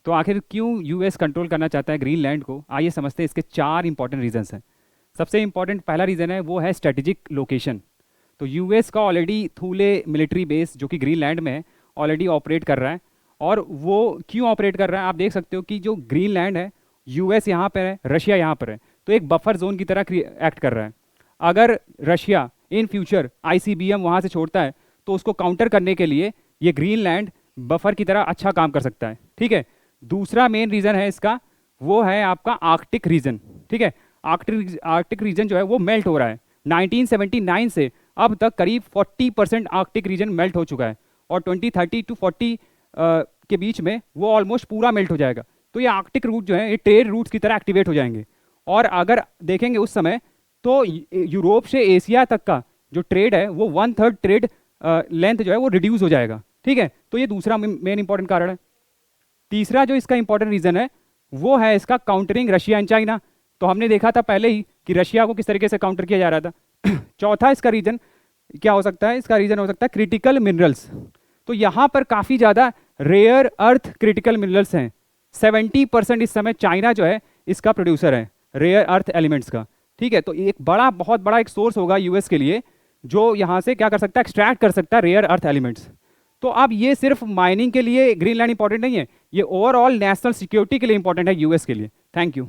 तो आखिर क्यों यूएस कंट्रोल करना चाहता है ग्रीनलैंड को, आइए समझते हैं इसके चार इंपॉर्टेंट रीजंस हैं। सबसे इंपॉर्टेंट पहला रीज़न है वो है स्ट्रेटेजिक लोकेशन। तो यूएस का ऑलरेडी थूले मिलिट्री बेस जो कि ग्रीनलैंड में है ऑलरेडी ऑपरेट कर रहा है। और वो क्यों ऑपरेट कर रहा है, आप देख सकते हो कि जो ग्रीनलैंड है, यूएस यहाँ पर है, रशिया यहाँ पर है, तो एक बफर जोन की तरह एक्ट कर रहा है। अगर रशिया इन फ्यूचर आईसीबीएम वहाँ से छोड़ता है तो उसको काउंटर करने के लिए ये ग्रीनलैंड बफर की तरह अच्छा काम कर सकता है। ठीक है। दूसरा मेन रीज़न है इसका, वो है आपका आर्कटिक रीजन। ठीक है। आर्कटिक रीजन जो है वो मेल्ट हो रहा है। 1979 से अब तक करीब 40% आर्कटिक रीजन मेल्ट हो चुका है, और 2030 टू 40 के बीच में वो ऑलमोस्ट पूरा मेल्ट हो जाएगा। तो ये आर्कटिक रूट जो है ये ट्रेड रूट्स की तरह एक्टिवेट हो जाएंगे। और अगर देखेंगे उस समय तो यूरोप से एशिया तक का जो ट्रेड है वो 1/3 ट्रेड लेंथ जो है वो रिड्यूस हो जाएगा। ठीक है। तो ये दूसरा मेन इंपॉर्टेंट कारण है। तीसरा जो इसका इंपॉर्टेंट रीजन है वो है इसका काउंटरिंग रशिया एंड चाइना। तो हमने देखा था पहले ही कि रशिया को किस तरीके से काउंटर किया जा रहा था। चौथा इसका रीजन क्या हो सकता है, इसका रीजन हो सकता है क्रिटिकल मिनरल्स। तो यहाँ पर काफ़ी ज़्यादा रेयर अर्थ क्रिटिकल मिनरल्स हैं। 70% इस समय चाइना जो है इसका प्रोड्यूसर है रेयर अर्थ एलिमेंट्स का। ठीक है। तो एक बहुत बड़ा एक सोर्स होगा यूएस के लिए जो यहाँ से क्या कर सकता है, एक्सट्रैक्ट कर सकता है रेयर अर्थ एलिमेंट्स। तो अब ये सिर्फ माइनिंग के लिए ग्रीनलैंड इंपॉर्टेंट नहीं है, ये ओवरऑल नेशनल सिक्योरिटी के लिए इंपॉर्टेंट है यूएस के लिए। Thank you.